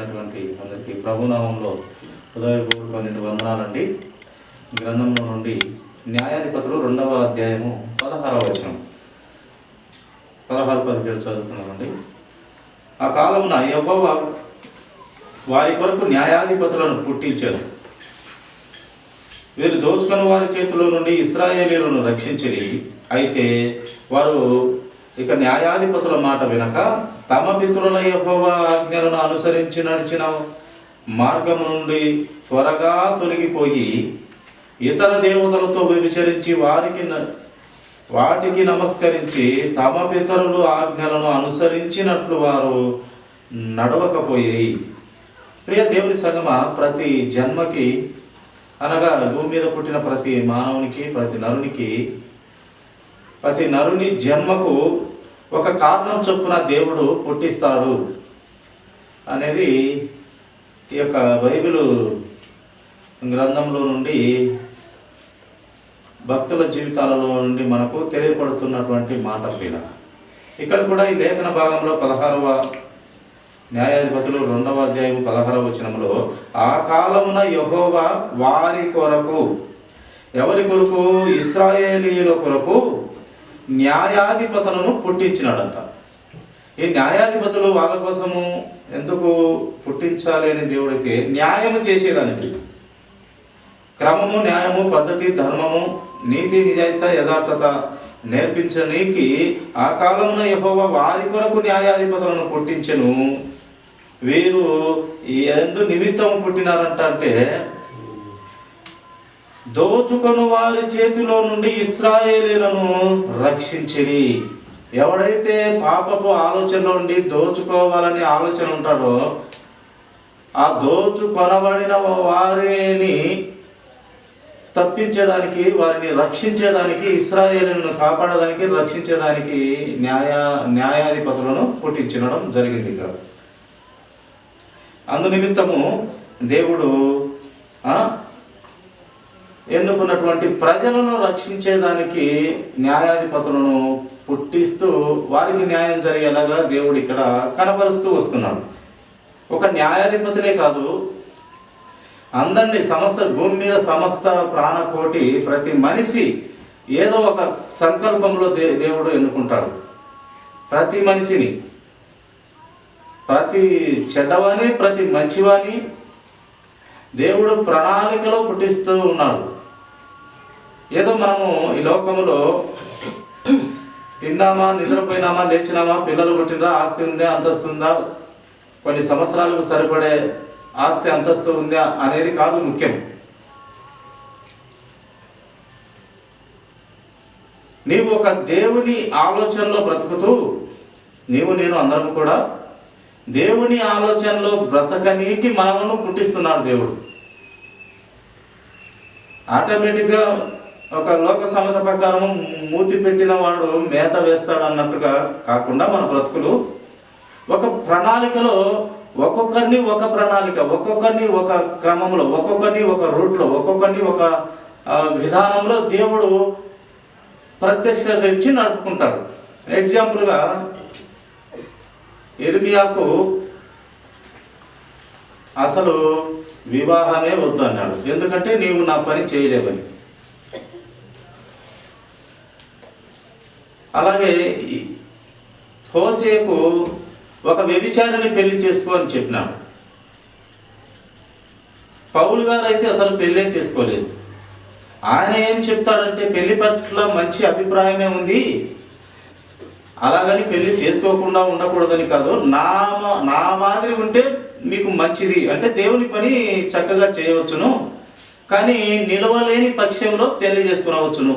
వచ్చినటువంటి అందరికీ ప్రభునామంలో హృదయపూర్వకమైన వందనాలండి. గ్రంథంలో నుండి న్యాయాధిపతులు 2వ అధ్యాయము 16వ వచనం 16-17 చదువుతున్నామండి. ఆ కాలమున యెహోవా వారి కొరకు న్యాయాధిపతులను పుట్టించారు. వీరు దోచుకున్న వారి చేతిలో నుండి ఇశ్రాయేలీయులను రక్షించిరి. అయితే వారు ఇక న్యాయాధిపతుల మాట వినక తమ పితరుల యెహోవా ఆజ్ఞలను అనుసరించి నడిచిన మార్గము నుండి త్వరగా తొలగిపోయి ఇతర దేవతలతో వ్యభిచరించి వాటికి నమస్కరించి తమ పితరులు ఆజ్ఞలను అనుసరించినట్లు వారు నడవకపోయి. ప్రియ దేవుని సంగమ, ప్రతి జన్మకి అనగా భూమి మీద పుట్టిన ప్రతి మానవునికి, ప్రతి నరుని జన్మకు ఒక కారణం చొప్పున దేవుడు పుట్టిస్తాడు అనేది ఈ యొక్క బైబిల్ గ్రంథంలో నుండి భక్తుల జీవితాలలో నుండి మనకు తెలియపడుతున్నటువంటి మాట. ఇక్కడ కూడా ఈ లేఖన భాగంలో 16వ న్యాయాధిపతులు 2వ అధ్యాయం 16వ వచనంలో ఆ కాలమున యెహోవా వారి కొరకు, ఎవరి కొరకు? ఇశ్రాయేలీయుల కొరకు న్యాయాధిపతులను పుట్టించినాడంట. ఈ న్యాయాధిపతులు వాళ్ళ కోసము ఎందుకు పుట్టించాలి అని దేవుడైతే న్యాయము చేసేదానికి, క్రమము, న్యాయము, పద్ధతి, ధర్మము, నీతి, నిజాయిత, యథార్థత నేర్పించనీకి ఆ కాలమున యెహోవా వారి కొరకు న్యాయాధిపతులను పుట్టించెను. వీరు ఎందు నిమిత్తం పుట్టినారంట అంటే దోచుకొని వారి చేతిలో నుండి ఇశ్రాయేలీయులను రక్షించిరి. ఎవడైతే పాపపు ఆలోచనలో నుండి దోచుకోవాలని ఆలోచన ఉంటాడో ఆ దోచుకొనబడిన వారిని తప్పించేదానికి, వారిని రక్షించేదానికి, ఇశ్రాయేలును కాపాడడానికి, రక్షించేదానికి న్యాయాధిపతులను పుట్టించడం జరిగింది ఇక్కడ. అందు నిమిత్తము దేవుడు ఎన్నుకున్నటువంటి ప్రజలను రక్షించేదానికి న్యాయాధిపతులను పుట్టిస్తూ వారికి న్యాయం జరిగేలాగా దేవుడు ఇక్కడ కనపరుస్తూ వస్తున్నాడు. ఒక న్యాయాధిపతులే కాదు, అందరినీ, సమస్త భూమి మీద సమస్త ప్రాణకోటి ప్రతి మనిషి ఏదో ఒక సంకల్పంలో దేవుడు ఎన్నుకుంటాడు. ప్రతి మనిషిని, ప్రతి చెడ్డవాణి, ప్రతి మంచివాణి దేవుడు ప్రణాళికలో పుట్టిస్తూ ఉన్నాడు. ఏదో మనము ఈ లోకంలో తిన్నామా, నిద్రపోయినామా, లేచినామా, పిల్లలు పుట్టినరా, ఆస్తి ఉందా, అంతస్తు ఉందా, కొన్ని సంవత్సరాలకు సరిపడే ఆస్తి అంతస్తు ఉందా అనేది కాదు ముఖ్యం. నీవు ఒక దేవుని ఆలోచనలో బ్రతుకుతూ, నేను అందరం కూడా దేవుని ఆలోచనలో బ్రతకనీకి మనలను పుట్టిస్తున్నాడు దేవుడు. ఆటోమేటిక్గా ఒక లోక సమత ప్రకారం మూతి పెట్టిన వాడు మేత వేస్తాడు అన్నట్టుగా కాకుండా మన బ్రతుకులు ఒక ప్రణాళికలో, ఒక్కొక్కరిని ఒక ప్రణాళిక, ఒక్కొక్కరిని ఒక క్రమంలో, ఒక్కొక్కరిని ఒక రూట్లో, ఒక్కొక్కరిని ఒక విధానంలో దేవుడు ప్రత్యక్షత ఇచ్చి నడుపుకుంటాడు. ఎగ్జాంపుల్గా ఇర్మియాకు అసలు వివాహమే వద్దు అన్నాడు. ఎందుకంటే నీవు నా పని చేయలేవని. అలాగే హోసేకు ఒక వ్యభిచారిని పెళ్లి చేసుకో అని చెప్పినాడు. పౌలు గారు అయితే అసలు పెళ్ళే చేసుకోలేదు. ఆయన ఏం చెప్తాడంటే పెళ్లి పట్ల మంచి అభిప్రాయమే ఉంది, అలాగని పెళ్లి చేసుకోకుండా ఉండకూడదని కాదు, నా మాదిరి ఉంటే మీకు మంచిది, అంటే దేవుని పని చక్కగా చేయవచ్చును, కానీ నిలవలేని పక్షంలో పెళ్లి చేసుకునవచ్చును.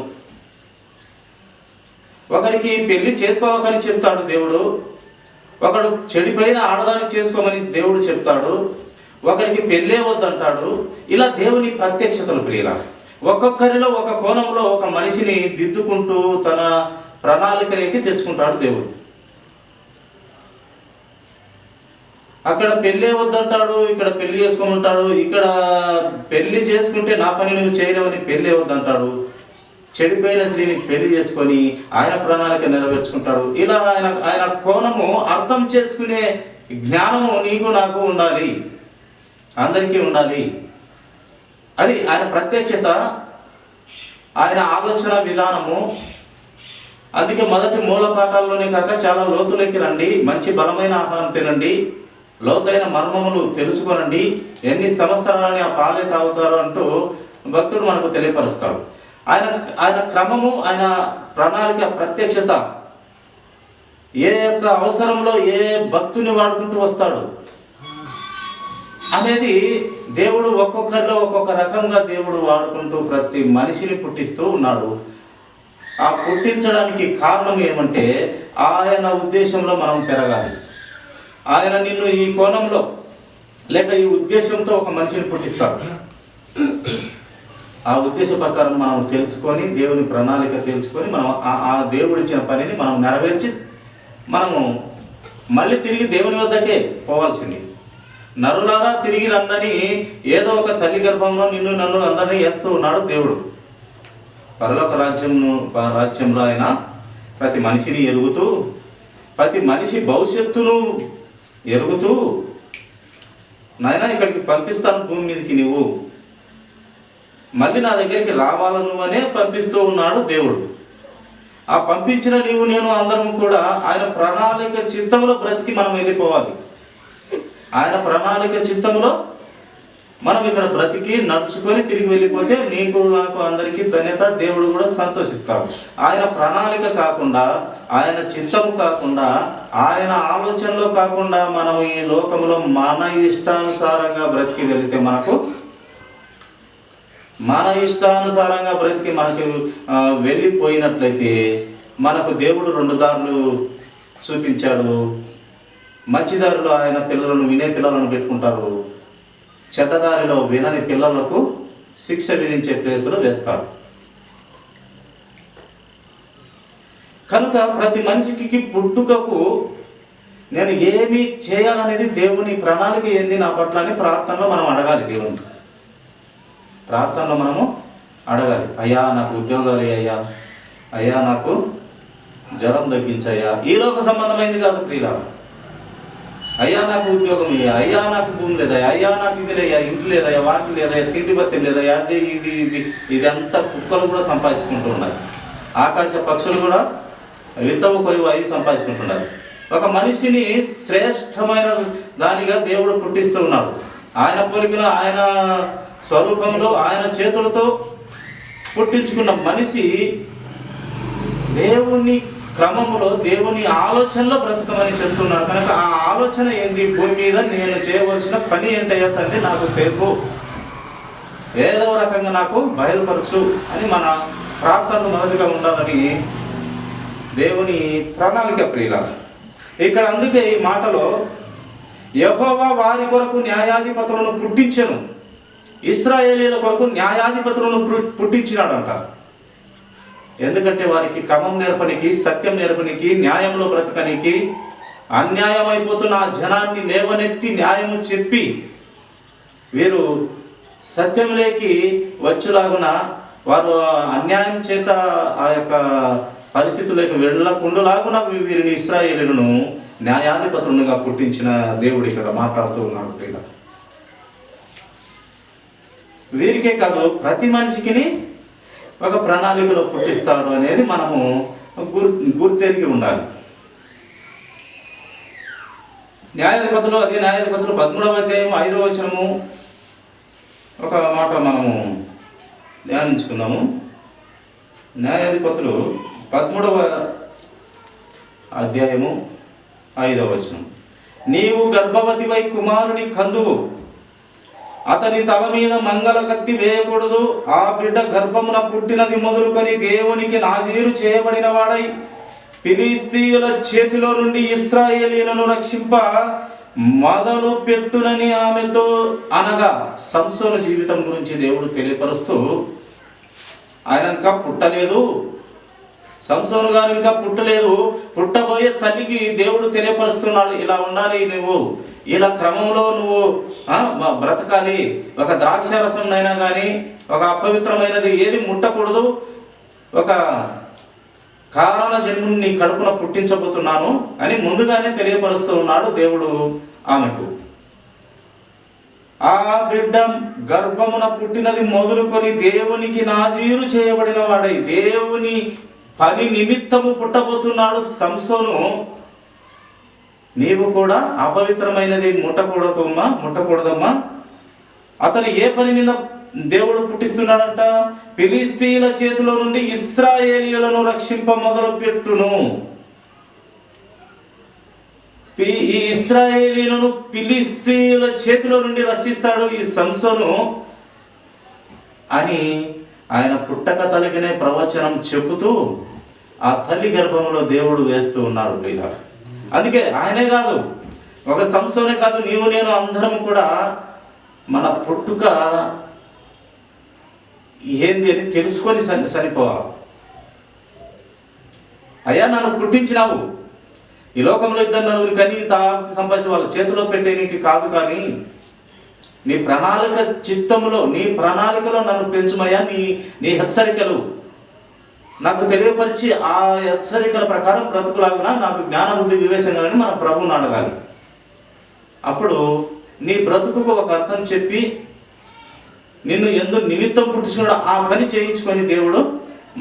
ఒకరికి పెళ్లి చేసుకోవకని చెప్తాడు దేవుడు, ఒకడు చెడిపోయిన ఆడదాన్ని చేసుకోమని దేవుడు చెప్తాడు, ఒకరికి పెళ్ళే వద్దంటాడు. ఇలా దేవుని ప్రత్యక్షతలు ప్రియుల ఒక్కొక్కరిలో ఒక కోణంలో ఒక మనిషిని దిద్దుకుంటూ తన ప్రణాళికలోకి తెచ్చుకుంటాడు దేవుడు. అక్కడ పెళ్ళే వద్దంటాడు, ఇక్కడ పెళ్లి చేసుకోమంటాడు, ఇక్కడ పెళ్లి చేసుకుంటే నా పని నువ్వు చేయలేవని పెళ్ళే వద్దంటాడు. చెడిపోయిన స్త్రీని పెళ్లి చేసుకొని ఆయన ప్రణాళిక నెరవేర్చుకుంటాడు. ఇలా ఆయన కోణము అర్థం చేసుకునే జ్ఞానము నీకు నాకు ఉండాలి, అందరికీ ఉండాలి. అది ఆయన ప్రత్యక్షత, ఆయన ఆలోచన విధానము. అందుకే మొదటి మూల పాఠాల్లోనే కాక చాలా లోతులోకి రండి, మంచి బలమైన ఆహారం తినండి, లోతైన మర్మములు తెలుసుకోనండి, ఎన్ని సంవత్సరాలని ఆ పాలే తాగుతారు అంటూ భక్తుడు మనకు తెలియపరుస్తాడు. ఆయన క్రమము, ఆయన ప్రణాళిక, ప్రత్యక్షత, ఏ యొక్క అవసరంలో ఏ భక్తుని వాడుకుంటూ వస్తాడు అనేది దేవుడు ఒక్కొక్కరిలో ఒక్కొక్క రకంగా దేవుడు వాడుకుంటూ ప్రతి మనిషిని పుట్టిస్తూ ఉన్నాడు. ఆ పుట్టించడానికి కారణం ఏమంటే ఆయన ఉద్దేశంలో మనం పెరగాలి. ఆయన నిన్ను ఈ కోణంలో లేక ఈ ఉద్దేశంతో ఒక మనిషిని పుట్టిస్తాడు. ఆ ఉద్దేశ ప్రకారం మనం తెలుసుకొని, దేవుని ప్రణాళిక తెలుసుకొని, మనం ఆ దేవుడు ఇచ్చిన పనిని మనం నెరవేర్చి మనము మళ్ళీ తిరిగి దేవుని వద్దకే పోవాల్సింది. నరులారా తిరిగి రండని ఏదో ఒక తల్లి గర్భంలో నిన్ను నన్ను అందరినీ వేస్తూ ఉన్నాడు దేవుడు. పరలోక రాజ్యంలో ఆయన ప్రతి మనిషిని ఎరుగుతూ, ప్రతి మనిషి భవిష్యత్తును ఎరుగుతూ, నాయన ఇక్కడికి పంపిస్తాను భూమి మీదకి, నువ్వు మళ్ళీ నా దగ్గరికి రావాలను అనే పంపిస్తూ ఉన్నాడు దేవుడు. ఆ పంపించిన నీవు నేను అందరం కూడా ఆయన ప్రణాళిక చిత్తంలో బ్రతికి మనం వెళ్ళిపోవాలి. ఆయన ప్రణాళిక చిత్తంలో మనం ఇక్కడ బ్రతికి నడుచుకొని తిరిగి వెళ్ళిపోతే నీకు నాకు అందరికీ ధన్యత, దేవుడు కూడా సంతోషిస్తాడు. ఆయన ప్రణాళిక కాకుండా, ఆయన చిత్తము కాకుండా, ఆయన ఆలోచనలో కాకుండా మనం ఈ లోకంలో మన ఇష్టానుసారంగా బ్రతికి వెళితే మన ఇష్టానుసారంగా బ్రతికి మనకి వెళ్ళిపోయినట్లయితే మనకు దేవుడు 2 దారులు చూపించాడు. మంచి దారిలో ఆయన పిల్లలను, వినే పిల్లలను పెట్టుకుంటారు. చెడ్డదారిలో వినని పిల్లలకు శిక్ష విధించే ప్లేసులో వేస్తాడు. కనుక ప్రతి మనిషికి పుట్టుకకు నేను ఏమి చేయాలనేది దేవుని ప్రణాళిక ఏంది నా పట్ల అని ప్రార్థనలో మనం అడగాలి. దేవుని ప్రార్థనలో మనము అడగాలి. అయ్యా నాకు ఉద్యోగాలు అయ్యా, అయ్యా నాకు జ్వరం తగ్గించయ్యా. ఈ లోక సంబంధమైంది కాదు ప్రియులారా. అయ్యా నాకు ఉద్యోగం అయ్యా, అయ్యా నాకు భూమి లేదయ్యా, అయ్యా నాకు ఇది లేదయ్యా, ఇంటి లేదయ్యా, వాటి లేదయ్యా, తిండి బత్తి లేదయ్యా, అది ఇదంతా కుక్కలు కూడా సంపాదించుకుంటూ ఉన్నాయి. ఆకాశ పక్షులు కూడా విత్తవు కొయ్యి అవి సంపాదించుకుంటున్నారు. ఒక మనిషిని శ్రేష్టమైన దానిగా దేవుడు పుట్టిస్తూ ఉన్నాడు. ఆయన పోలికలో, ఆయన స్వరూపంలో, ఆయన చేతులతో పుట్టించుకున్న మనిషి దేవుని క్రమములో, దేవుని ఆలోచనలో బ్రతకమని చెప్తున్నాడు. కనుక ఆ ఆలోచన ఏంది? భూమి మీద నేను చేయవలసిన పని ఏంటయ్యా తండ్రి నాకు తెలుపు, ఏదో రకంగా నాకు బయలుపరచు అని మన ప్రార్థనలు మొదటిగా ఉండాలని దేవుని ప్రణాళిక ప్రియులారా. ఇక్కడ అందుకే ఈ మాటలో యెహోవా వారి కొరకు న్యాయాధిపతులను పుట్టించెను, ఇశ్రాయేలీయుల కొరకు న్యాయాధిపతులను పుట్టించినాడంట. ఎందుకంటే వారికి క్రమం నేర్పనికి, సత్యం నేర్పనికి, న్యాయంలో బ్రతకనికి, అన్యాయం అయిపోతున్న ఆ జనాన్ని లేవనెత్తి న్యాయము చెప్పి వీరు సత్యంలోకి వచ్చేలాగున, వారు అన్యాయం చేత ఆ యొక్క పరిస్థితులకు వెళ్ళకుండాలాగున వీరిని ఇశ్రాయేలీయులను న్యాయాధిపతులుగా పుట్టించిన దేవుడు ఇక్కడ మాట్లాడుతూ ఉన్నాడు. వీరికే కాదు, ప్రతి మనిషికి ఒక ప్రణాళికలో పుట్టిస్తాడు అనేది మనము గుర్తెరిగి ఉండాలి. న్యాయాధిపతులు 13వ అధ్యాయం 5వ వచనము ఒక మాట మనము ధ్యానించుకున్నాము. న్యాయాధిపతులు 13వ అధ్యాయము 5వ వచనం. నీవు గర్భవతివై కుమారుని కందువు, అతని తల మీద మంగళ కత్తి వేయకూడదు. ఆ బిడ్డ గర్భమున పుట్టినది మొదలుకొని దేవునికి నాజీరు చేయబడిన వాడై ఫిలిష్తీయుల చేతిలో నుండి ఇశ్రాయేలీయులను రక్షింప మొదలు పెట్టునని ఆమెతో అనగా, సంసోను జీవితం గురించి దేవుడు తెలియపరుస్తూ, ఆయన ఇంకా పుట్టలేదు, సంసోను గారు ఇంకా పుట్టలేదు, పుట్టబోయే తల్లికి దేవుడు తెలియపరుస్తున్నాడు, ఇలా ఉండాలి, నువ్వు ఇలా క్రమంలో నువ్వు బ్రతకాలి. ఒక ద్రాక్షారసంనైనా కానీ, ఒక అపవిత్రమైనది ఏది ముట్టకూడదు, ఒక కారణ జన్ముని నీ కడుపున పుట్టించబోతున్నాను అని ముందుగానే తెలియపరుస్తూ ఉన్నాడు దేవుడు ఆమెకు. ఆ బిడ్డ గర్భమున పుట్టినది మొదలుకొని దేవునికి నాజీరు చేయబడిన వాడై దేవుని పని నిమిత్తము పుట్టబోతున్నాడు సంసోను. నీవు కూడా అపవిత్రమైనది ముట్టకూడదమ్మా. అతను ఏ పని మీద దేవుడు పుట్టిస్తున్నాడంట? ఫిలిస్తీన్ల చేతిలో నుండి ఇశ్రాయేలీయులను రక్షింప మొదలు పెట్టును. ఈ ఇశ్రాయేలీయులను ఫిలిస్తీన్ల చేతిలో నుండి రక్షిస్తాడు ఈ సంసోను అని ఆయన పుట్టక తల్లికినే ప్రవచనం చెబుతూ ఆ తల్లి గర్భంలో దేవుడు వేస్తూ ఉన్నాడు ప్రియులారా. అందుకే ఆయనే కాదు, ఒక సంసోనే కాదు, నీవు నేను అందరం కూడా మన పుట్టుక ఏంది అని తెలుసుకొని చనిపోవాలి. అయ్యా నన్ను పుట్టించినావు, ఈ లోకంలో ఇద్దరు నలుగురు కని సంపాదించి వాళ్ళ చేతిలో పెట్టేనికి కాదు, కానీ నీ ప్రణాళిక చిత్తంలో నీ ప్రణాళికలో నన్ను పెంచుమయ్యా. నీ హెచ్చరికలు నాకు తెలియపరిచి ఆ హెచ్చరికల ప్రకారం బ్రతుకులాగునా నాకు జ్ఞాన బుద్ధి వివేచనని మన ప్రభువుని అడగాలి. అప్పుడు నీ బ్రతుకుకు ఒక అర్థం చెప్పి నిన్ను ఎందుకు నిమిత్తం పుట్టించుకున్నాడు ఆ పని చేయించుకొని దేవుడు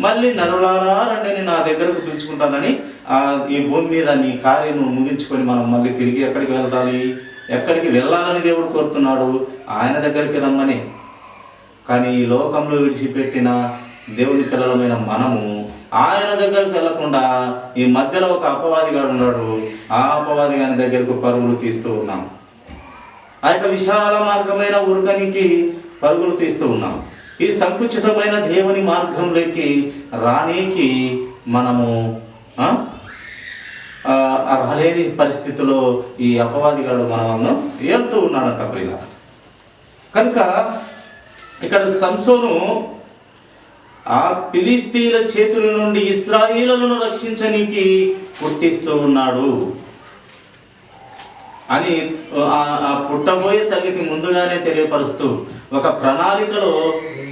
మళ్ళీ నరులారా రండి నా దగ్గరకు పిలుచుకుంటానని ఈ భూమి మీద నీ కార్యం ముగించుకొని మనం మళ్ళీ తిరిగి ఎక్కడికి వెళ్ళాలని దేవుడు కోరుతున్నాడు, ఆయన దగ్గరికి రమ్మని. కానీ ఈ లోకంలో విడిచిపెట్టిన దేవుని పిల్లలమైన మనము ఆయన దగ్గరకు వెళ్ళకుండా ఈ మధ్యలో ఒక అపవాదిగాడు ఉన్నాడు, ఆ అపవాది గారి దగ్గరకు పరుగులు తీస్తూ ఉన్నాం. ఆ యొక్క విశాల మార్గమైన ఉరకనికి పరుగులు తీస్తూ ఉన్నాం. ఈ సంకుచితమైన దేవుని మార్గంలోకి రానికి మనము రాలేని పరిస్థితిలో ఈ అపవాదిగాడు మనను ఏలుతూ ఉన్నాడంట ప్రియుల. కనుక ఇక్కడ సంసోను ఆ ఫిలిస్తీన్ల చేతుల నుండి ఇశ్రాయేలులను రక్షించడానికి పుట్టిస్తూ ఉన్నాడు అని ఆ పుట్టబోయే తల్లికి ముందుగానే తెలియపరుస్తూ ఒక ప్రణాళికలో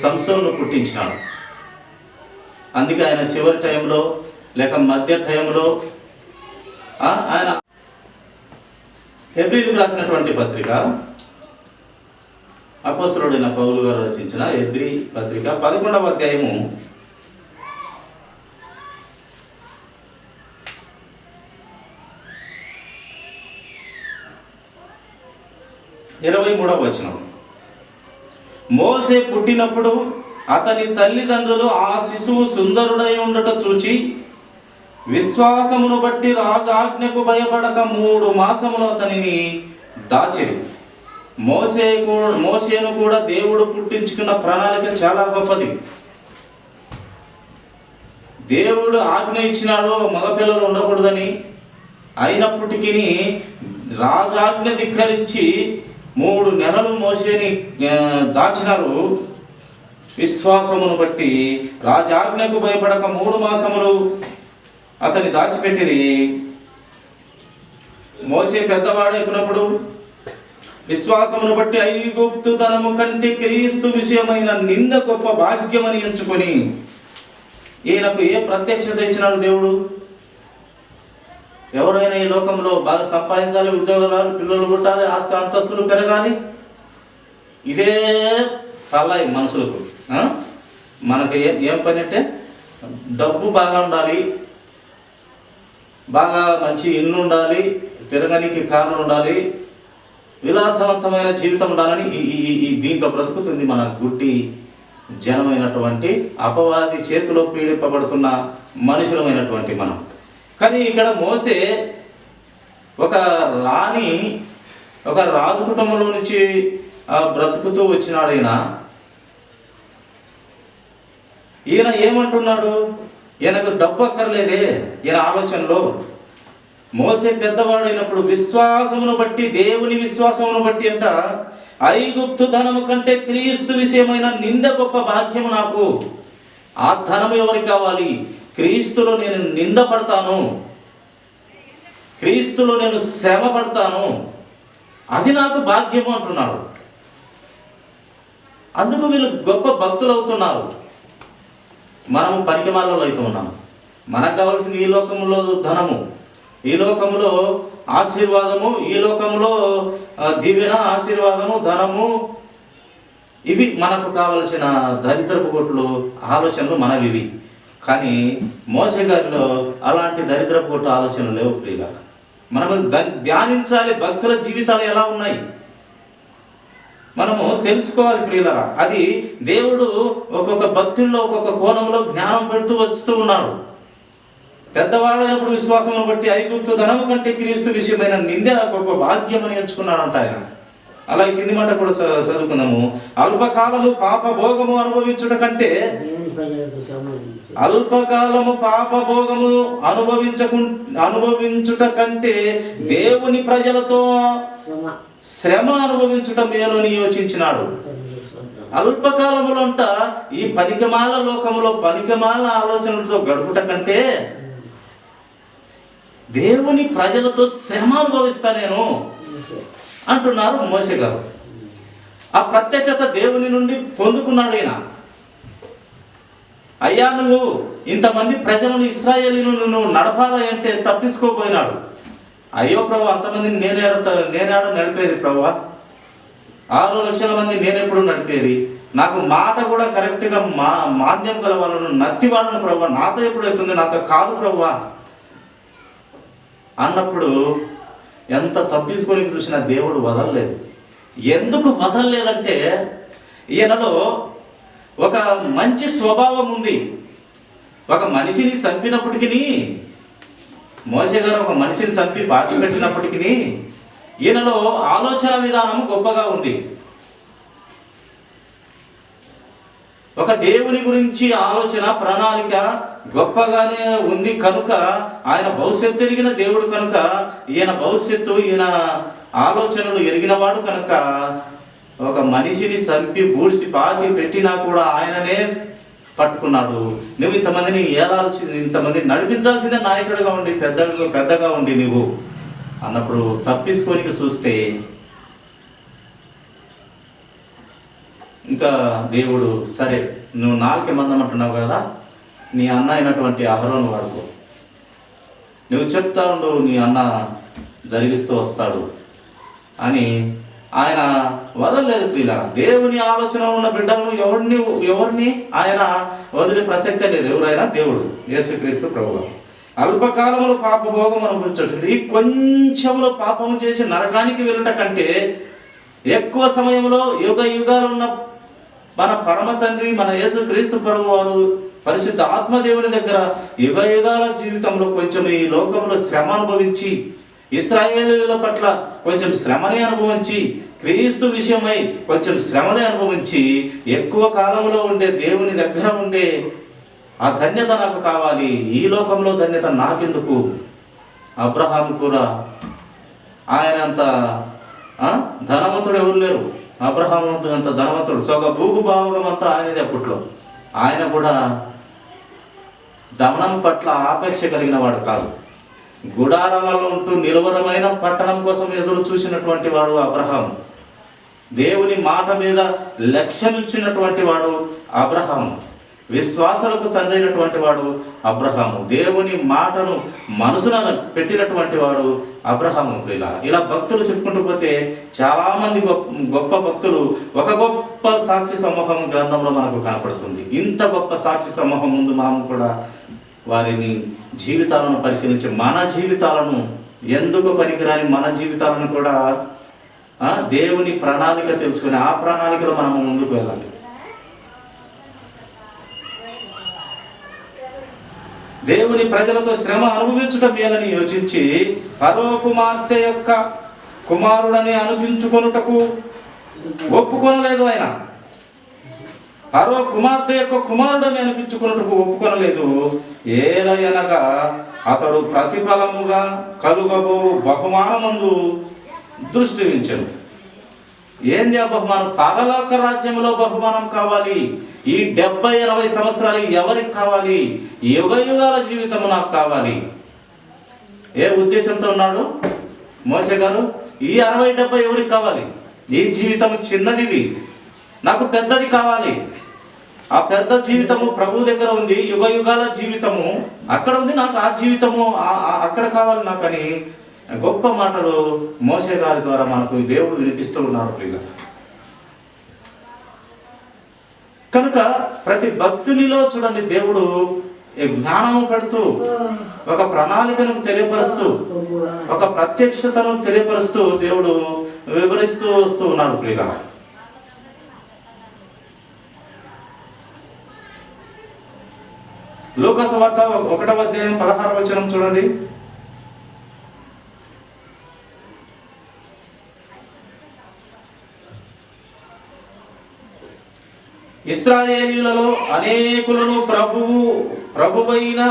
సంసోను పుట్టించినాడు. అందుకే ఆయన చివరి టైంలో లేక మధ్య టైంలో ఆయన హెబ్రీయులకు రాసినటువంటి పత్రిక, అపోస్తలుడైన పౌలు గారు రచించిన హెబ్రీ పత్రిక 11వ అధ్యాయము 23వ వచనం. మోసే పుట్టినప్పుడు అతని తల్లిదండ్రులు ఆ శిశువు సుందరుడై ఉండట చూచి విశ్వాసమును బట్టి రాజు ఆజ్ఞకు భయపడక 3 మాసములు అతనిని దాచిరి. మోసేను కూడా దేవుడు పుట్టించుకున్న ప్రణాళిక చాలా గొప్పది. దేవుడు ఆజ్ఞ ఇచ్చినాడు మగపిల్లలు ఉండకూడదని, అయినప్పటికీ రాజాజ్ఞ ధిక్కరించి 3 నెలలు మోసేని దాచినారు. విశ్వాసమును బట్టి రాజాజ్ఞకు భయపడక 3 మాసములు అతన్ని దాచిపెట్టిరి. మోసే పెద్దవాడైనప్పుడు విశ్వాసమును బట్టి ఐగుప్తు ధనము కంటే క్రీస్తు విషయమైన నింద గొప్ప భాగ్యమని ఎంచుకొని ఈయనకు ఏ ప్రత్యక్షత ఇచ్చినాడు దేవుడు? ఎవరైనా ఈ లోకంలో బాగా సంపాదించాలి, ఉద్యోగాలు, పిల్లలు పుట్టాలి, ఆస్తి అంతస్తులు పెరగాలి, ఇదే తల్లాయి మనుషులకు. మనకు ఏం పని అంటే డబ్బు బాగా ఉండాలి, బాగా మంచి ఇల్లు ఉండాలి, తిరగనికి కార్లు ఉండాలి, విలాసవంతమైన జీవితం ఉండాలని ఈ దీంట్లో బ్రతుకుతుంది మన గుడ్డి జనమైనటువంటి అపవాది చేతిలో పీడింపబడుతున్న మనుషులమైనటువంటి మనం. కానీ ఇక్కడ మోసే ఒక రాజు కుటుంబంలో నుంచి బ్రతుకుతూ వచ్చినాడు. ఈయన ఏమంటున్నాడు? ఈయనకు డబ్బు అక్కర్లేదే. ఈయన ఆలోచనలో మోసే పెద్దవాడైనప్పుడు విశ్వాసమును బట్టి, దేవుని విశ్వాసమును బట్టి అంట, ఐగుప్తు ధనము కంటే క్రీస్తు విషయమైన నింద గొప్ప భాగ్యము నాకు. ఆ ధనము ఎవరికి కావాలి? క్రీస్తులో నేను నిందపడతాను, క్రీస్తులో నేను శ్రమ పడతాను, అది నాకు భాగ్యము అంటున్నాడు. అందుకు వీళ్ళు గొప్ప భక్తులు అవుతున్నారు, మనము పనికిమాలలో అవుతూ ఉన్నాము. మనకు కావాల్సింది ఈ లోకంలో ధనము, ఈ లోకంలో ఆశీర్వాదము, ఈ లోకంలో దీవెన, ఆశీర్వాదము, ధనము, ఇవి మనకు కావలసిన దరిద్రపు కొట్లు ఆలోచనలు మనవి. కానీ మోషే గారిలో అలాంటి దరిద్రపు కొట్టు ఆలోచనలు లేవు ప్రియుల. మనము ధ్యానించాలి భక్తుల జీవితాలు ఎలా ఉన్నాయి, మనము తెలుసుకోవాలి ప్రియులరా. అది దేవుడు ఒక్కొక్క భక్తుల్లో ఒక్కొక్క కోణంలో జ్ఞానం పెడుతూ వస్తూ ఉన్నాడు. పెద్దవాడైనప్పుడు విశ్వాసమును బట్టి ఐగుప్తు ధనము కంటే క్రీస్తు విషయమైన నింద గొప్ప భాగ్యం అని ఎంచుకున్నాడంట ఆయన. అలాగే కింది మాట కూడా చదువుకుందాము. అల్పకాలము పాప భోగము అనుభవించుట కంటే, అల్పకాలము పాప భోగము అనుభవించుట కంటే దేవుని ప్రజలతో శ్రమ అనుభవించుట మేలు అని యోచించినాడు. అల్పకాలములంట ఈ పనికిమాల లోకములో పనికిమాల ఆలోచనలతో గడుపుట కంటే దేవుని ప్రజలతో శ్రమ అనుభవిస్తా నేను అంటున్నారు మోషే గారు. ఆ ప్రత్యక్షత దేవుని నుండి పొందుకున్నాడు ఈయన. అయ్యా నువ్వు ఇంతమంది ప్రజలను ఇశ్రాయేలీయులను నువ్వు నడపాలి అంటే తప్పించుకోపోయినాడు. అయ్యో ప్రభు, అంతమందిని నేనేడ నడిపేది ప్రభు, 6 లక్షల మంది నేనెప్పుడు నడిపేది, నాకు మాట కూడా కరెక్ట్గా మాన్యం గల వాళ్ళను నత్తివాళ్ళను ప్రభు, నాతో ఎప్పుడు అవుతుంది, నాతో కాదు ప్రభు అన్నప్పుడు ఎంత తప్పించుకొని చూసినా దేవుడు వదలలేదు. ఎందుకు వదలలేదంటే ఈయనలో ఒక మంచి స్వభావం ఉంది. ఒక మనిషిని చంపినప్పటికీ, మోషే గారు ఒక మనిషిని చంపి పాతి పెట్టినప్పటికీ ఈయనలో ఆలోచన విధానం గొప్పగా ఉంది. ఒక దేవుని గురించి ఆలోచన ప్రణాళిక గొప్పగానే ఉంది కనుక, ఆయన భవిష్యత్తు ఎరిగిన దేవుడు కనుక, ఈయన భవిష్యత్తు ఈయన ఆలోచనలు ఎరిగినవాడు కనుక, ఒక మనిషిని చంపి బూడిసి పాతి పెట్టినా కూడా ఆయననే పట్టుకున్నాడు. నువ్వు ఇంతమందిని ఏలాల్సింది, ఇంతమందిని నడిపించాల్సిందే నాయకుడిగా ఉండి పెద్దగా ఉండి నువ్వు అన్నప్పుడు తప్పించుకోనికి చూస్తే ఇంకా దేవుడు సరే నువ్వు 4 మందం అంటున్నావు కదా, నీ అన్న అయినటువంటి అహరోను వాడుకో, నువ్వు చెప్తా ఉండు, నీ అన్న జరిగిస్తూ వస్తాడు అని ఆయన వదలలేదు ప్రియుల. దేవుని ఆలోచన ఉన్న బిడ్డలను ఎవరిని ఆయన వదిలే ప్రసక్తే లేదు. ఎవరైనా దేవుడు యేసుక్రీస్తు ప్రభువు. అల్పకాలంలో పాప భోగం అనుభవించటం, ఈ కొంచెంలో పాపము చేసి నరకానికి వెళ్ళట కంటే ఎక్కువ సమయంలో యుగాలు ఉన్న మన పరమ తండ్రి మన యేసుక్రీస్తు ప్రభువు వారు పరిశుద్ధ ఆత్మదేవుని దగ్గర యుగాల జీవితంలో కొంచెం ఈ లోకంలో శ్రమ అనుభవించి, ఇశ్రాయేలీయుల పట్ల కొంచెం శ్రమని అనుభవించి, క్రీస్తు విషయమై కొంచెం శ్రమని అనుభవించి, ఎక్కువ కాలంలో ఉండే దేవుని దగ్గర ఉండే ఆ ధన్యత నాకు కావాలి, ఈ లోకంలో ధన్యత నాకెందుకు. అబ్రహాం కూడా ఆయన అంత ధనవంతుడు ఎవరు లేరు. అబ్రహాం అంత ధనవంతుడు, సొగ భూభాగం అంతా ఆయనది. అప్పట్లో ఆయన కూడా ధనం పట్ల ఆపేక్ష కలిగిన వాడు కాదు. గుడారాలలో ఉంటూ నిలువరమైన పట్టణం కోసం ఎదురు చూసినటువంటి వాడు అబ్రహాము. దేవుని మాట మీద లక్ష్యమిచ్చినటువంటి వాడు అబ్రహాము. విశ్వాసాలకు తండ్రి అయినటువంటి వాడు అబ్రహాము. దేవుని మాటను మనసున పెట్టినటువంటి వాడు అబ్రహాము. ఇలా భక్తులు చెప్పుకుంటూ పోతే చాలా మంది గొప్ప భక్తులు, ఒక గొప్ప సాక్షి సమూహం గ్రంథంలో మనకు కనపడుతుంది. ఇంత గొప్ప సాక్షి సమూహం ముందు మనం కూడా వారిని జీవితాలను పరిశీలించి, మన జీవితాలను ఎందుకు పనికిరాని మన జీవితాలను కూడా దేవుని ప్రణాళిక తెలుసుకుని ఆ ప్రణాళికలో మనము ముందుకు వెళ్ళాలి. దేవుని ప్రజలతో శ్రమ అనుభవించుట మేలని యోచించి ఫరో కుమార్తె యొక్క కుమారుడని అనిపించుకొనుటకు ఒప్పుకొనలేదు. ఆయన ఫరో కుమార్తె యొక్క కుమారుడని అనిపించుకొనుటకు ఒప్పుకొనలేదు. ఏలయనగా అతడు ప్రతిఫలముగా కలుగబో బహుమానమందు దృష్టి ఉంచెను. ఏంది ఆ బహుమానం? పరలోక రాజ్యంలో బహుమానం కావాలి. ఈ 70-80 సంవత్సరాలు ఎవరికి కావాలి? యుగాల జీవితం నాకు కావాలి. ఏ ఉద్దేశంతో ఉన్నాడు మోషే గారు? ఈ 60-70 ఎవరికి కావాలి? ఈ జీవితం చిన్నది, నాకు పెద్దది కావాలి. ఆ పెద్ద జీవితము ప్రభు దగ్గర ఉంది, యుగ యుగాల జీవితము అక్కడ ఉంది, నాకు ఆ జీవితము అక్కడ కావాలి నాకని గొప్ప మాటలు మోషే గారి ద్వారా మనకు దేవుడు వినిపిస్తూ ఉన్నాడు ప్రియుల. కనుక ప్రతి భక్తునిలో చూడండి దేవుడు జ్ఞానము పెడుతూ, ఒక ప్రణాళికను తెలియపరుస్తూ, ఒక ప్రత్యక్షతను తెలియపరుస్తూ దేవుడు వివరిస్తూ వస్తూ ఉన్నాడు ప్రియుల. లూకా సువార్త 1వ అధ్యాయం 16వ వచనం చూడండి. ఇశ్రాయేలీయులలో అనేకులను ప్రభువైన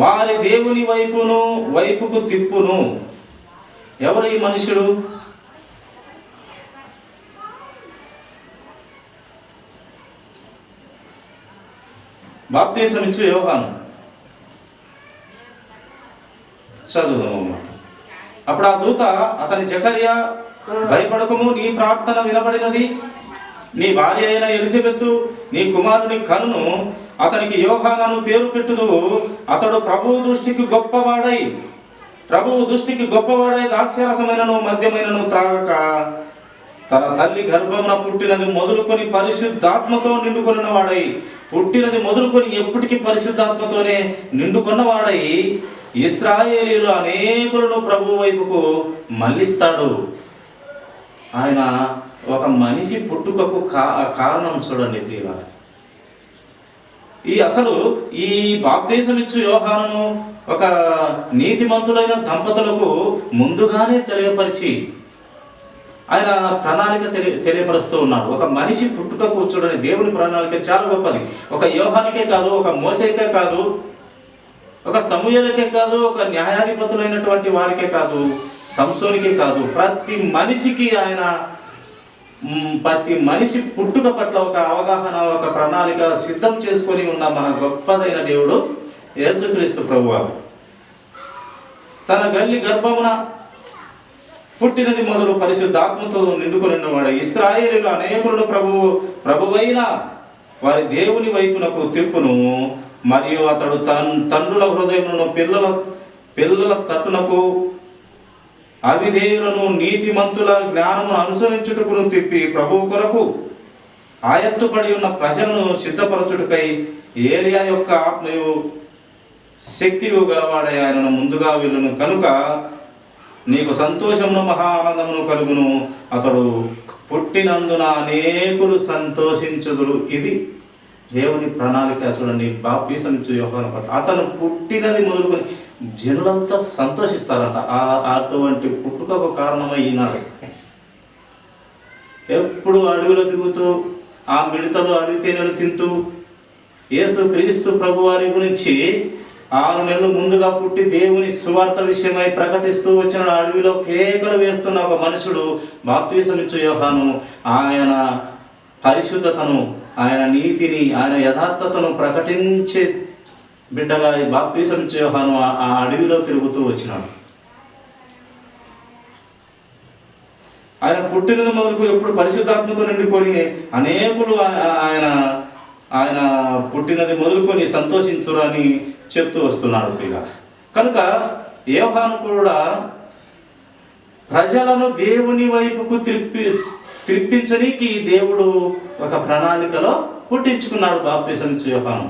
వారి దేవుని వైపుకు తిప్పును. ఎవరు ఈ మనుషుడు? బాప్తిసం ఇచ్చు యోహాను. చదువుదాం. అప్పుడు ఆ దూత అతని జకర్యా, భయపడకము, నీ ప్రార్థన వినబడినది, నీ భార్య అయిన ఎలిజబెతు నీ కుమారుని కనును, అతనికి యోహానను పేరు పెట్టుదు. అతడు ప్రభువు దృష్టికి గొప్పవాడై ద్రాక్షరసమైనను మద్యమైనను త్రాగక తన తల్లి గర్భమున పుట్టినది మొదలుకొని పరిశుద్ధాత్మతో నిండుకొన్న వాడై, పుట్టినది మొదలుకొని ఎప్పటికీ పరిశుద్ధాత్మతోనే నిండుకొన్నవాడై ఇశ్రాయేలీయులు అనేకులను ప్రభు వైపుకు మళ్ళిస్తాడు. ఆయన ఒక మనిషి పుట్టుకకు కారణం చూడండి ప్రియులారా. ఈ బాప్తిసం ఇచ్చు యోహాను ఒక నీతిమంతులైన దంపతులకు ముందుగానే తెలియపరిచి ఆయన ప్రణాళిక తెలియపరుస్తూ ఉన్నాడు. ఒక మనిషి పుట్టుకకు చూడండి దేవుని ప్రణాళిక చాలా గొప్పది. ఒక యోహానికే కాదు, ఒక మోసేకే కాదు, ఒక సమూయేలుకే కాదు, ఒక న్యాయాధిపతులైనటువంటి వారికే కాదు, సంసోనికే కాదు, ప్రతి మనిషి పుట్టుక పట్ల ఒక అవగాహన, ఒక ప్రణాళిక సిద్ధం చేసుకొని ఉన్న మన గొప్పదైన దేవుడు యేసుక్రీస్తు ప్రభువారు. తన గర్భమున పుట్టినది మొదలు పరిశుద్ధాత్మతో నిండుకొని ఉన్నవాడు. ఇశ్రాయేలీయులు అనేకులను ప్రభువైన వారి దేవుని వైపునకు తిప్పును. మరియు అతడు తండ్రుల హృదయములను పిల్లల తట్టునకు, అవిధేయులను నీతిమంతుల జ్ఞానమును అనుసరించుటకును తిప్పి ప్రభువు కొరకు ఆయత్తుపడి ఉన్న ప్రజలను సిద్ధపరచుటకై ఏలియా యొక్క ఆత్మయు శక్తియు గలవాడే ఆయనను ముందుగా వీళ్ళను కనుక నీకు సంతోషమును మహా ఆనందమును కలుగును. అతడు పుట్టినందున అనేకులు సంతోషించుదురు. ఇది దేవుని ప్రణాళిక. చూడండి బాప్తిసం ఇచ్చు యోహాను పట్ల అతను పుట్టినది మొదలుకొని జనులంతా సంతోషిస్తారంట. అటువంటి పుట్టుకకు కారణమై ఈనాడు ఎప్పుడు అడవిలో తిరుగుతూ, ఆ మిడతలు అడవి తేనెలు తింటూ, యేసు క్రీస్తు ప్రభు వారి గురించి 6 నెలలు ముందుగా పుట్టి దేవుని సువార్త విషయమై ప్రకటిస్తూ వచ్చిన అడవిలో కేకలు వేస్తున్న ఒక మనుషుడు బాప్తిసం ఇచ్చు యోహాను. ఆయన పరిశుద్ధతను, ఆయన నీతిని, ఆయన యథార్థతను ప్రకటించే బిడ్డగా బాప్తిసం ఇచ్చు యోహాను ఆ అడవిలో తిరుగుతూ వచ్చినాడు. ఆయన పుట్టినది మొదలుకు ఎప్పుడు పరిశుద్ధాత్మతో నిండుకొని అనేకులు ఆయన పుట్టినది మొదలుకొని సంతోషించురని చెప్తూ వస్తున్నాడు ప్రియ. కనుక యోహాను కూడా ప్రజలను దేవుని వైపుకు త్రిప్పించడానికి దేవుడు ఒక ప్రణాళికలో పుట్టించుకున్నాడు బాప్తిసం ఇచ్చు యోహాను.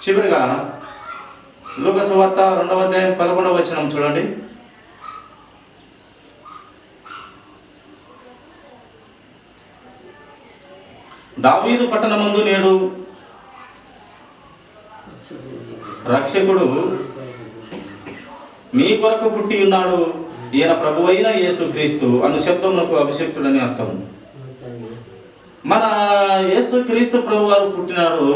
చివరిగా లూకా సువార్త 2వ అధ్యాయం 11వ వచనం చూడండి. దావీదు పట్టణమందు నేడు రక్షకుడు మీ కొరకు పుట్టి ఉన్నాడు, ఈయన ప్రభువైన యేసుక్రీస్తు అను శబ్దమునకు అభిషక్తుడని అర్థం. మన యేసుక్రీస్తు ప్రభు వారు పుట్టినాడు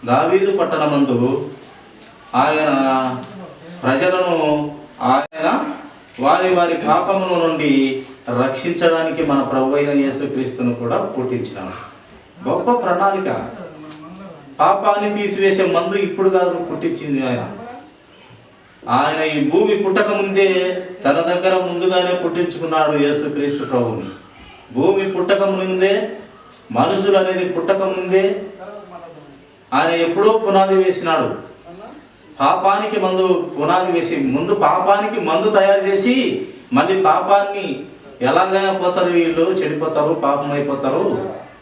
దావీదు పట్టణమందు. ఆయన ప్రజలను వారి పాపముల నుండి రక్షించడానికి మన ప్రభువైన యేసుక్రీస్తును కూడా పుట్టించినాడు. గొప్ప ప్రణాళిక. పాపాన్ని తీసివేసే మందు ఇప్పుడు కాదు పుట్టించింది ఆయన. ఆయన ఈ భూమి పుట్టక ముందే తన దగ్గర ముందుగానే పుట్టించుకున్నాడు యేసుక్రీస్తు ప్రభువుని. భూమి పుట్టక ముందే, మనుషులు అనేది పుట్టక ముందే ఆయన ఎప్పుడో పునాది వేసినాడు. పాపానికి పునాది వేసి ముందు పాపానికి మందు తయారు చేసి మళ్ళీ పాపాన్ని ఎలాగైనా పోతారు, వీళ్ళు చెడిపోతారు, పాపం అయిపోతారు,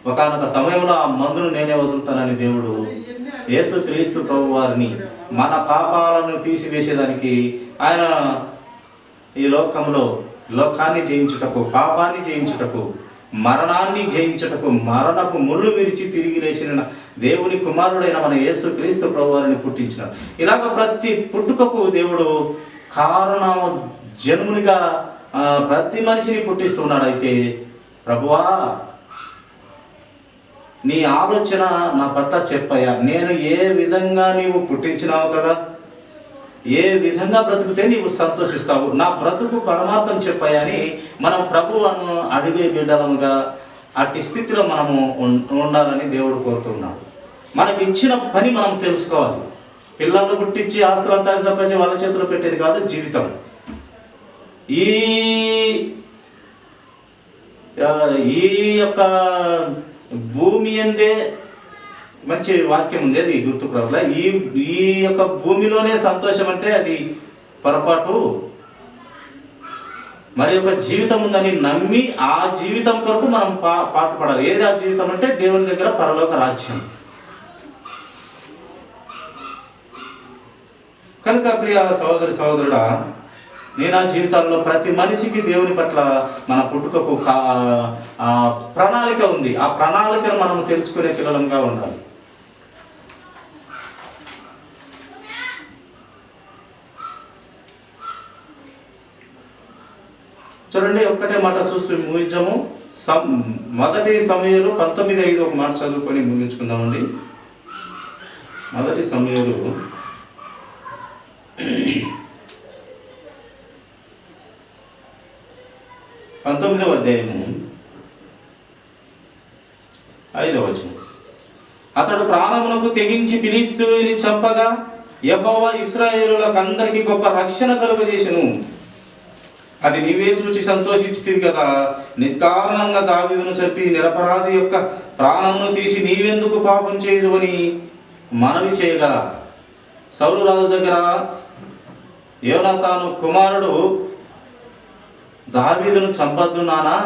ఒకానొక సమయంలో ఆ మందును నేనే వదులుతానని దేవుడు యేసుక్రీస్తు ప్రభు వారిని మన పాపాలను తీసివేసేదానికి ఆయన ఈ లోకాన్ని జయించుటకు, పాపాన్ని జయించుటకు, మరణాన్ని జయించుటకు, మరణపు ముళ్ళు విరిచి తిరిగి లేచిన దేవుని కుమారుడైన మన యేసుక్రీస్తు ప్రభు వారిని పుట్టించినాడు. ఇలాగ ప్రతి పుట్టుకకు దేవుడు కారణ జన్మునిగా ప్రతి మనిషిని పుట్టిస్తున్నాడు. అయితే ప్రభువా, నీ ఆలోచన నా పట్ల చెప్పయ్యా, నేను ఏ విధంగా నీవు పుట్టించినావు కదా, ఏ విధంగా బ్రతుకుతే నీవు సంతోషిస్తావు, నా బ్రతుకు పరమార్థం చెప్పయ్యా అని మనం ప్రభువును అడిగే బిడ్డలముగా అట్టి స్థితిలో మనము ఉండాలని దేవుడు కోరుతున్నాడు. మనకి ఇచ్చిన పని మనం తెలుసుకోవాలి. పిల్లలు పుట్టించి ఆస్తులంతా సంపాదించి వాళ్ళ చేతిలో పెట్టేది కాదు జీవితం. ఈ యొక్క భూమి అందే మంచి వాక్యం ఉంది, అది గుర్తుకు రావాలా. ఈ యొక్క భూమిలోనే సంతోషం అంటే అది పొరపాటు. మరి యొక్క జీవితం ఉందని నమ్మి ఆ జీవితం కొరకు మనం పాటుపడాలి. ఏది ఆ జీవితం అంటే దేవుని దగ్గర పరలోక రాజ్యం. కనుక ప్రియ సహోదరి సహోదరుడా, నేను ఆ జీవితాల్లో ప్రతి మనిషికి దేవుని పట్ల మన పుట్టుకకు ప్రణాళిక ఉంది. ఆ ప్రణాళికను మనం తెలుసుకునే పిల్లలంగా ఉండాలి. చూడండి, ఒక్కటే మాట చూసి ముగించము. మొదటి సమయంలో 19:5 ఒక మాట చదువుకొని ముగించుకుందామండి. మొదటి సమయంలో 19వ అధ్యాయము 5వ వచనం. అతడు ప్రాణమునకు తెగించి ఫిలిష్తీయుని చంపగా యెహోవా ఇశ్రాయేలులకు అందరికీ గొప్ప రక్షణ కలుగజేసెను. అది నీవే చూచి సంతోషించితివి కదా. నిష్కారణంగా దావీదును చంపి నిరపరాధి యొక్క ప్రాణమును తీసి నీవెందుకు పాపం చేయదు అని మనవి చేయగా, సౌలు రాజు దగ్గర యోనాతాను కుమారుడు దావీదును చంపద్దు నానా,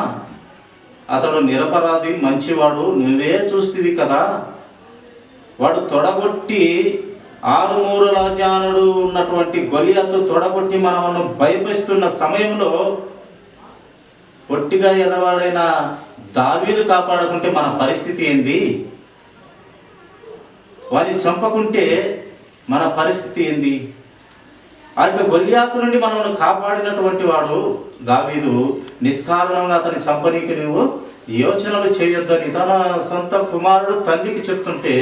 అతడు నిరపరాధి, మంచివాడు, నువ్వే చూస్తీవి కదా, వాడు తొడగొట్టి 6 మూరల జానుడు ఉన్నటువంటి గొలియాతు తొడగొట్టి మనము భయపడిస్తున్న సమయంలో పొట్టిగా ఎర్రవాడైన దావీదు కాపాడకుంటే మన పరిస్థితి ఏంది? వారిని చంపకుంటే మన పరిస్థితి ఏంది? ఆ యొక్క గొలియాతు నుండి మనల్ని కాపాడినటువంటి వాడు దావీదు నిష్కారణంగా అతని చంపనీకి నువ్వు యోచనలు చేయొద్దని తన సొంత కుమారుడు తండ్రికి చెప్తుంటే,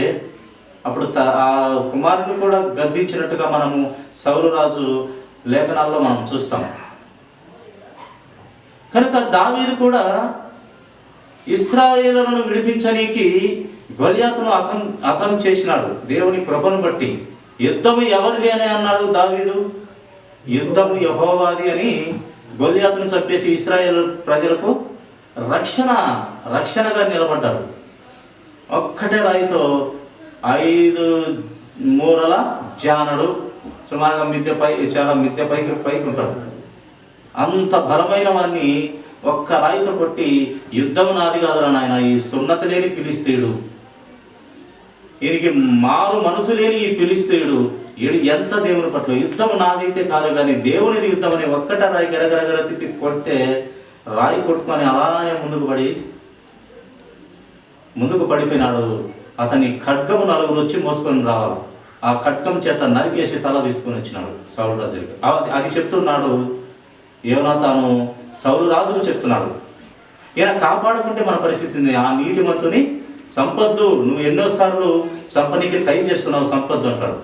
అప్పుడు ఆ కుమారుని కూడా గద్దించినట్టుగా మనము సౌలు రాజు లేఖనాల్లో మనం చూస్తాం. కనుక దావీదు కూడా ఇశ్రాయేలును విడిపించనీకి గొలియాతును హతం చేసినాడు దేవుని కృపను బట్టి. యుద్ధము ఎవరిది అని అన్నాడు దావీదు, యుద్ధము యెహోవాది అని గొలియాతును చంపేసి ఇశ్రాయేలు ప్రజలకు రక్షణగా నిలబడ్డాడు. ఒక్కటే రాయితో 5 మూరల జానడు, సుమారుగా చాలా మిద్దె పైకి ఉంటాడు. అంత బలమైన వాడిని ఒక్క రాయితో కొట్టి యుద్ధం నాది కాదురా నాయన, ఈ సున్నతి లేని ఫిలిష్తీయుడు, ఈయనకి మారు మనసు లేని ఈ ఫిలిష్తీయుడు, ఈడు ఎంత దేవుని పట్ల యుద్ధం నాదైతే కాదు కానీ దేవునిది యుద్ధం అని ఒక్కట రాయి గరగరగర తిప్పి కొడితే రాయి కొట్టుకొని అలానే ముందుకు పడిపోయినాడు. అతని ఖడ్గము 4 వచ్చి మోసుకొని రావాలి. ఆ ఖడ్గం చేత నరికేసి తల తీసుకొని వచ్చినాడు సౌలు రాజు దగ్గర. అది చెప్తున్నాడు యోనాతాను సౌలు రాజుకు చెప్తున్నాడు. ఈయన కాపాడుకుంటే మన పరిస్థితి ఆ నీతిమంతుని సంపద్దు, నువ్వు ఎన్నోసార్లు సంపనికి ట్రై చేస్తున్నావు, సంపద్దు అంటాడు.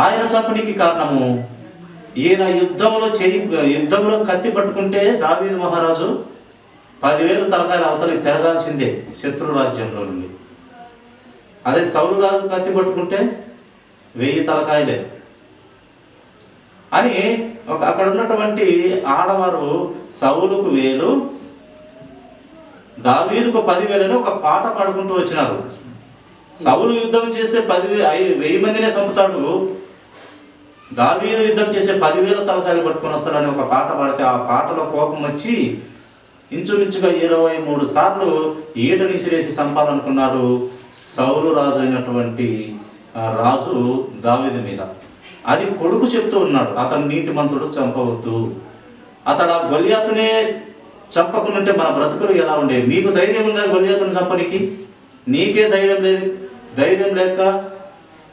ఆయన సంపనికి కారణము ఈయన యుద్ధంలో కత్తి పట్టుకుంటే దావీదు మహారాజు 10,000 తలకాయలు అవతలి తిరగాల్సిందే శత్రు రాజ్యంలో నుండి. అదే సౌలు రాజు కత్తి పట్టుకుంటే 1000 తలకాయలే. అని అక్కడ ఉన్నటువంటి ఆడవారు సౌలుకు 1000, దావీదుకు 10,000 అని ఒక పాట పాడుకుంటూ వచ్చినారు. సౌలు యుద్ధం చేస్తే 10,000 మందినే చంపుతాడు, దావీదు యుద్ధం చేసే 10,000 తలకాయలు పట్టుకొని వస్తాడని ఒక పాట పాడితే ఆ పాటలో కోపం వచ్చి ఇంచుమించుగా 23 సార్లు ఈటని విసిరేసి చంపాలనుకున్నాడు సౌలు రాజు అయినటువంటి రాజు దావీదు మీద. అది కొడుకు చెప్తూ ఉన్నాడు, అతను నీతిమంతుడు, చంపవద్దు. అతడు ఆ గొలియాతునే చంపకుంటే మన బ్రతుకులు ఎలా ఉండేవి? నీకు ధైర్యం ఉందా గొలియాతును చంపనికి? నీకే ధైర్యం లేదు. ధైర్యం లేక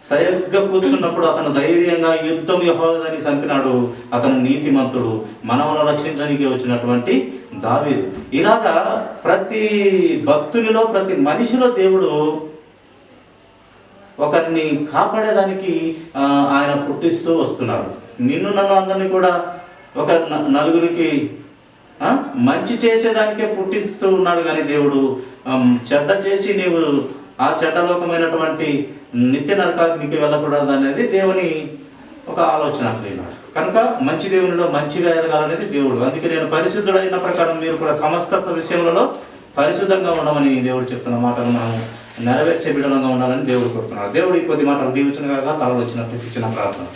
సరిగ్గా కూర్చున్నప్పుడు అతను ధైర్యంగా యుద్ధం యెహోవాని చంపినాడు. అతను నీతిమంతుడు, మనవను రక్షించడానికి వచ్చినటువంటి దావీదు. ఇలాగా ప్రతి భక్తునిలో, ప్రతి మనిషిలో దేవుడు ఒకరిని కాపాడేదానికి ఆయన పుట్టిస్తూ వస్తున్నాడు. నిన్ను నన్ను అందరినీ కూడా ఒక నలుగురికి మంచి చేసేదానికే పుట్టిస్తూ ఉన్నాడు. కానీ దేవుడు చెడ్డ చేసి నీవు ఆ చెడ్డలోకమైనటువంటి నిత్య నరకానికి వెళ్ళకూడదు అనేది దేవుని ఒక ఆలోచన కలిగినాడు. కనుక మంచి దేవునిలో మంచిగా ఎదగాలనేది దేవుడు. అందుకే నేను పరిశుద్ధుడైన ప్రకారం మీరు కూడా సమస్త విషయంలో పరిశుద్ధంగా ఉండమని దేవుడు చెప్తున్న మాటలు మనం నెరవేర్చే బిడ్డలంగా ఉండాలని దేవుడు కోరుతున్నాడు. దేవుడు ఈ కొద్ది మాటలు దీవించగా తలలు వచ్చినట్టు ఇచ్చిన ప్రార్థన.